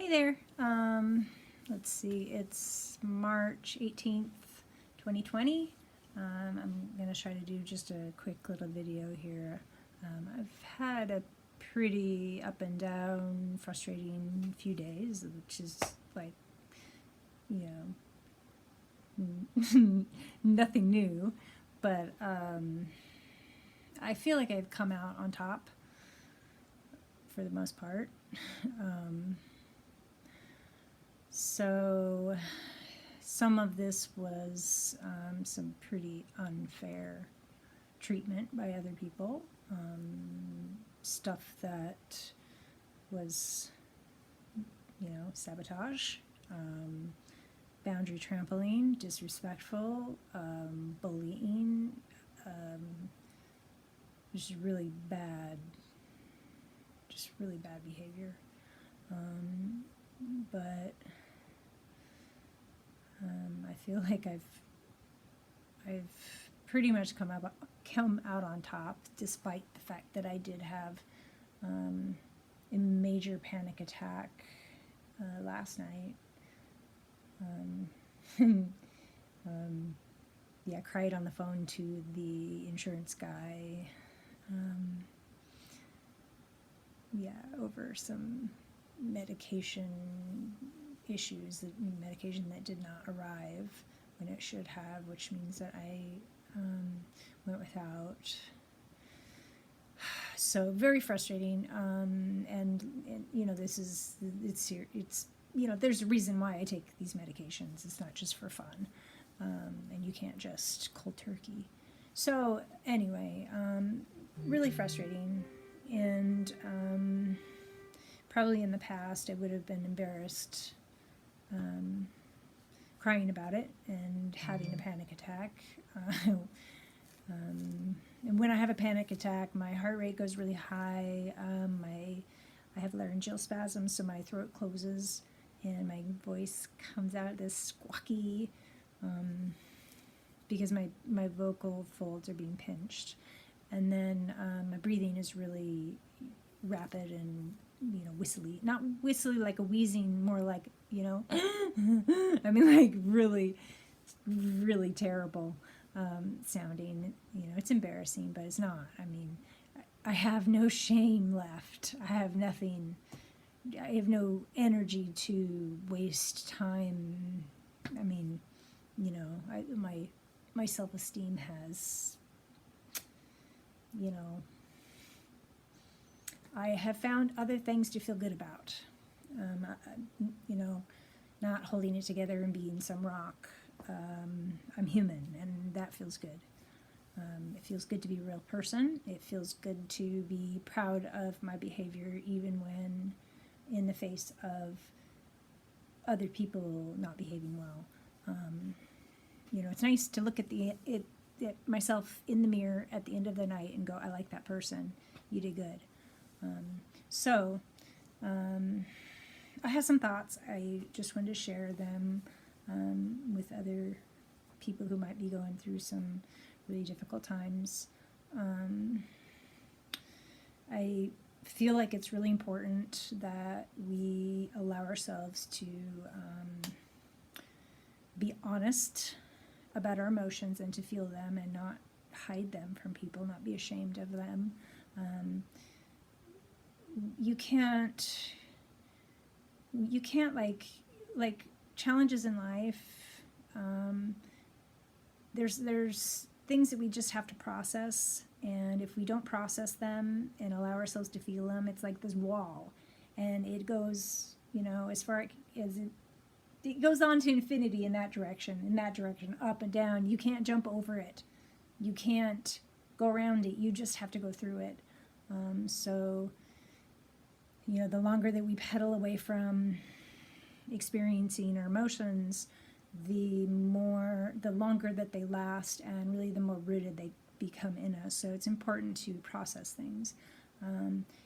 Hey there. Let's see, it's March 18th, 2020. I'm going to try to do just a quick little video here. I've had a pretty up and down, frustrating few days, which is like, you know, nothing new, but I feel like I've come out on top for the most part. So some of this was some pretty unfair treatment by other people, stuff that was, sabotage, boundary trampling, disrespectful, bullying, just really bad behavior. But I feel like I've pretty much come out on top, despite the fact that I did have a major panic attack last night. Yeah, cried on the phone to the insurance guy. Over some medication issues, medication that did not arrive when it should have, which means that I went without. So very frustrating, and there's a reason why I take these medications. It's not just for fun, and you can't just cold turkey. So anyway, really frustrating, and probably in the past I would have been embarrassed crying about it and having a panic attack. And when I have a panic attack, my heart rate goes really high. I have laryngeal spasms, so my throat closes and my voice comes out this squawky, because my vocal folds are being pinched. And then my breathing is really rapid and whistly. Not whistly like a wheezing, more like, I mean, like really, really terrible sounding. It's embarrassing, but it's not. I mean, I have no shame left. I have nothing. I have no energy to waste time. I mean, my self-esteem has, I have found other things to feel good about. Not holding it together and being some rock. I'm human, and that feels good. It feels good to be a real person. It feels good to be proud of my behavior, even when in the face of other people not behaving well. It's nice to look at at myself in the mirror at the end of the night and go, I like that person. You did good. I have some thoughts. I just wanted to share them with other people who might be going through some really difficult times. I feel like it's really important that we allow ourselves to be honest about our emotions and to feel them and not hide them from people, not be ashamed of them. You can't like challenges in life. There's things that we just have to process, and if we don't process them and allow ourselves to feel them, it's like this wall, and it goes, as far as it goes on to infinity in that direction, up and down. You can't jump over it. You can't go around it. You just have to go through it. So the longer that we pedal away from experiencing our emotions, the longer that they last, and really the more rooted they become in us. So it's important to process things,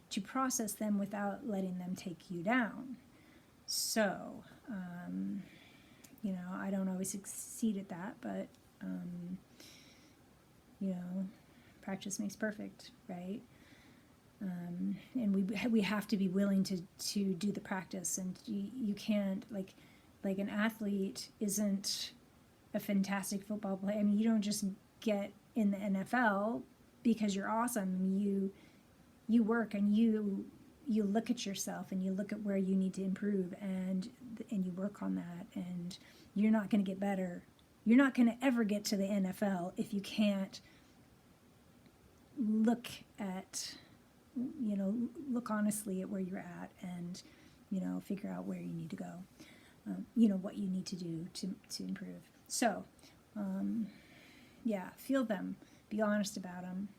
to process them without letting them take you down. So, I don't always succeed at that, but, practice makes perfect, right? And we have to be willing to do the practice. And you can't, like an athlete isn't a fantastic football player. I mean, you don't just get in the NFL because you're awesome. I mean, you work and you look at yourself and you look at where you need to improve, and you work on that, and you're not going to get better. You're not going to ever get to the NFL if you can't look honestly at where you're at, and figure out where you need to go, what you need to do to improve. So feel them, be honest about them,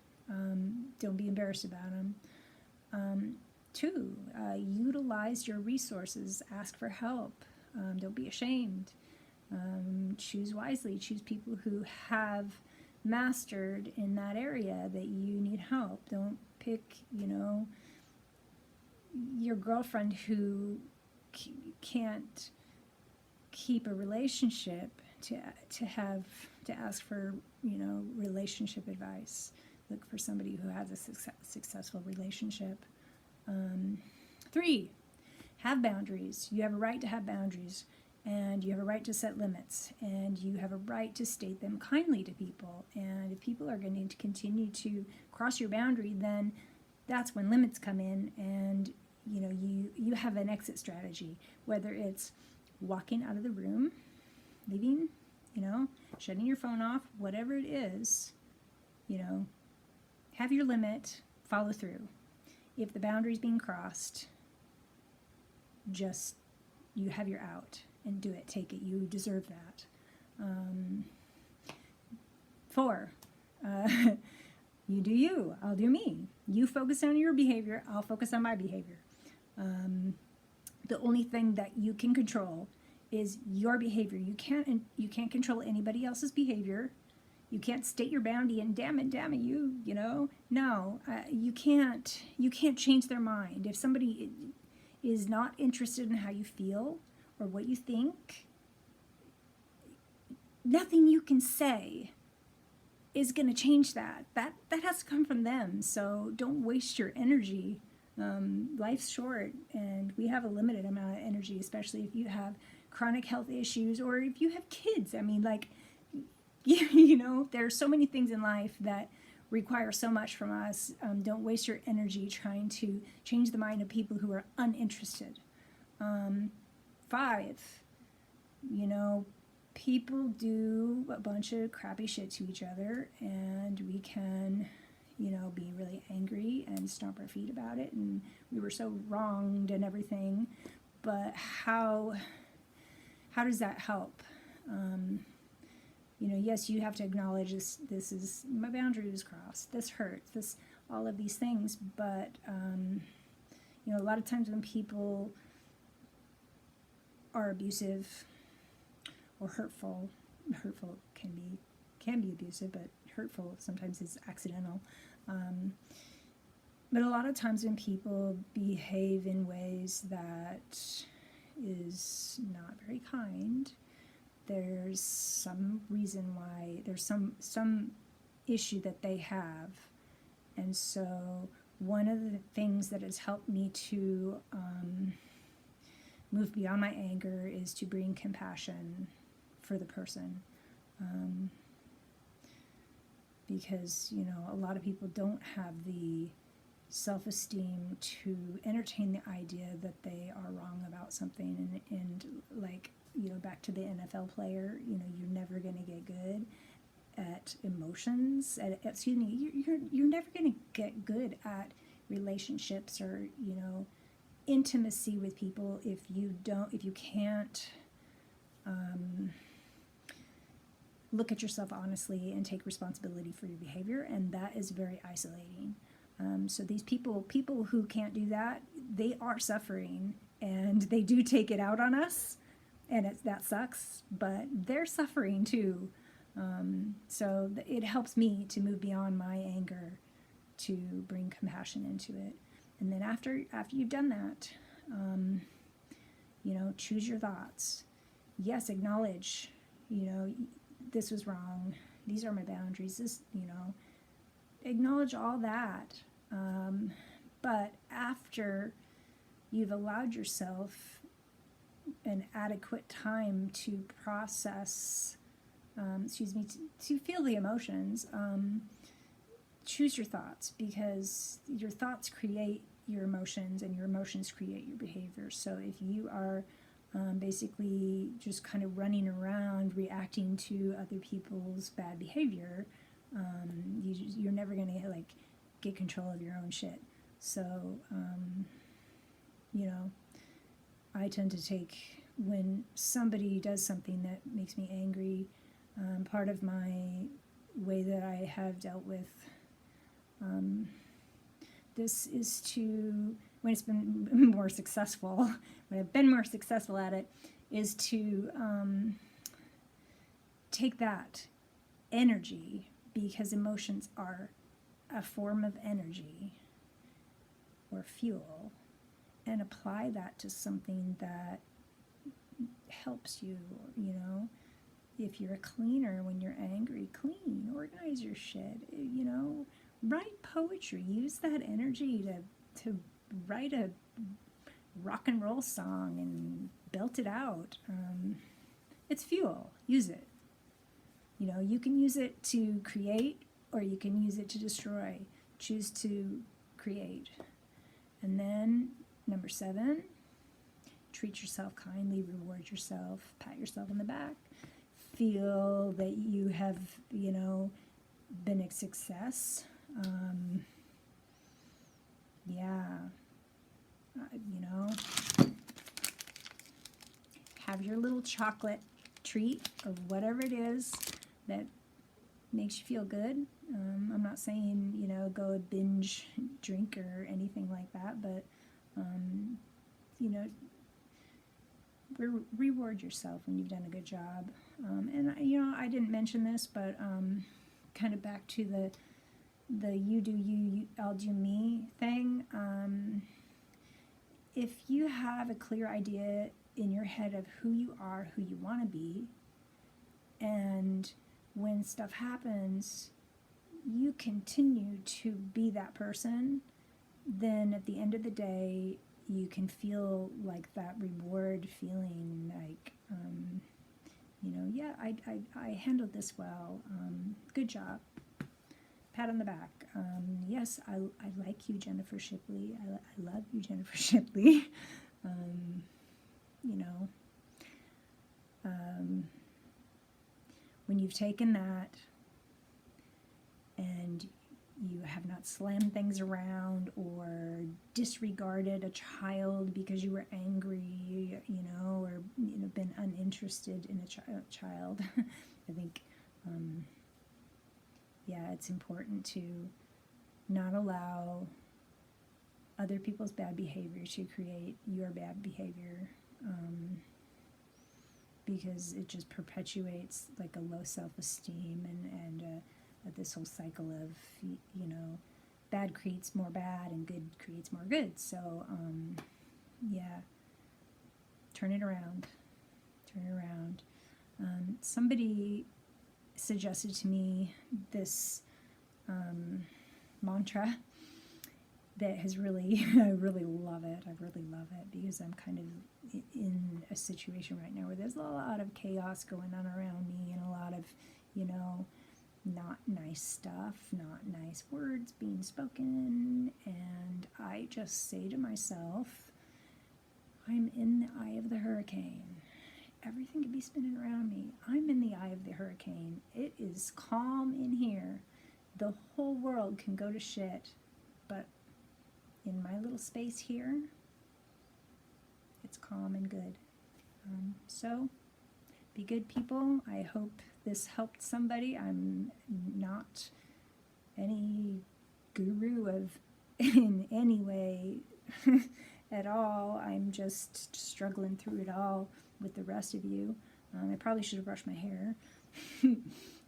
don't be embarrassed about them. 2, utilize your resources, ask for help, don't be ashamed, choose wisely, choose people who have mastered in that area that you need help. Don't pick, your girlfriend who can't keep a relationship to ask for, relationship advice. Look for somebody who has a successful relationship. 3, have boundaries. You have a right to have boundaries, and you have a right to set limits, and you have a right to state them kindly to people. And if people are going to continue to cross your boundary, then that's when limits come in, and you have an exit strategy, whether it's walking out of the room, leaving, shutting your phone off, whatever it is, have your limit, follow through. If the boundary's being crossed, just, you have your out, and do it, take it, you deserve that. 4, you do you, I'll do me. You focus on your behavior, I'll focus on my behavior. The only thing that you can control is your behavior. You can't control anybody else's behavior. You can't state your boundary and damn it, no, you can't change their mind. If somebody is not interested in how you feel or what you think, nothing you can say is going to change that. That has to come from them. So don't waste your energy. Life's short, and we have a limited amount of energy, especially if you have chronic health issues or if you have kids. I mean, there are so many things in life that require so much from us. Don't waste your energy trying to change the mind of people who are uninterested. 5, people do a bunch of crappy shit to each other, and we can, be really angry and stomp our feet about it, and we were so wronged and everything. But how does that help? Yes, you have to acknowledge this is, my boundary was crossed, this hurts, all of these things. But, a lot of times when people are abusive or hurtful can be abusive, but hurtful sometimes is accidental. But a lot of times when people behave in ways that is not very kind, there's some reason why, there's some issue that they have. And so one of the things that has helped me to move beyond my anger is to bring compassion for the person. Because, a lot of people don't have the self-esteem to entertain the idea that they are wrong about something. And back to the NFL player, you're never going to get good at emotions. You're never going to get good at relationships or, intimacy with people if you can't look at yourself honestly and take responsibility for your behavior, and that is very isolating. So these people who can't do that, they are suffering, and they do take it out on us, and that sucks, but they're suffering too. So it helps me to move beyond my anger to bring compassion into it. And then after you've done that, choose your thoughts. Yes, acknowledge, this was wrong. These are my boundaries. Acknowledge all that. But after you've allowed yourself an adequate time to process, to feel the emotions, choose your thoughts, because your thoughts create your emotions and your emotions create your behavior. So if you are basically just kind of running around reacting to other people's bad behavior, you're never going to like get control of your own shit. So, I tend to take, when somebody does something that makes me angry, part of my way that I have dealt with this is to, when it's been more successful, when I've been more successful at it, is to take that energy, because emotions are a form of energy or fuel, and apply that to something that helps you, If you're a cleaner, when you're angry, clean, organize your shit, write poetry, use that energy to write a rock and roll song and belt it out. It's fuel, use it. You can use it to create, or you can use it to destroy. Choose to create. And then, number 7, treat yourself kindly, reward yourself, pat yourself on the back, feel that you have, been a success. Have your little chocolate treat or whatever it is that makes you feel good. I'm not saying, go binge drink or anything like that, but, reward yourself when you've done a good job. And, I didn't mention this, but kind of back to the you do you, I'll do me thing. If you have a clear idea in your head of who you are, who you want to be, and when stuff happens, you continue to be that person, then at the end of the day, you can feel like that reward feeling, like, I handled this well, good job, pat on the back. Yes, I like you, Jennifer Shipley. I love you, Jennifer Shipley. When you've taken that and you have not slammed things around or disregarded a child because you were angry, or been uninterested in a child, I think, it's important to not allow other people's bad behavior to create your bad behavior, because it just perpetuates like a low self-esteem and this whole cycle of, bad creates more bad and good creates more good. So, turn it around. Somebody suggested to me this mantra that has really, I really love it. Because I'm kind of in a situation right now where there's a lot of chaos going on around me, and a lot of, not nice stuff, not nice words being spoken, and I just say to myself, I'm in the eye of the hurricane. Everything could be spinning around me. I'm in the eye of the hurricane. It is calm in here. The whole world can go to shit, but in my little space here, it's calm and good. So, be good, people. I hope this helped somebody. I'm not any guru of in any way at all. I'm just struggling through it all with the rest of you. I probably should have brushed my hair,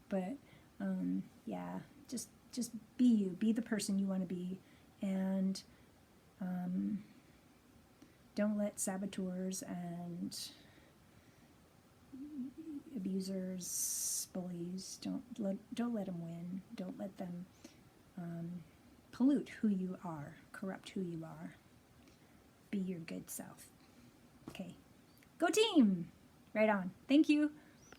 but just be you. Be the person you want to be, and don't let saboteurs and abusers, bullies, don't let them win. Don't let them pollute who you are. corrupt who you are. Be your good self. Okay. Go team! Right on. Thank you.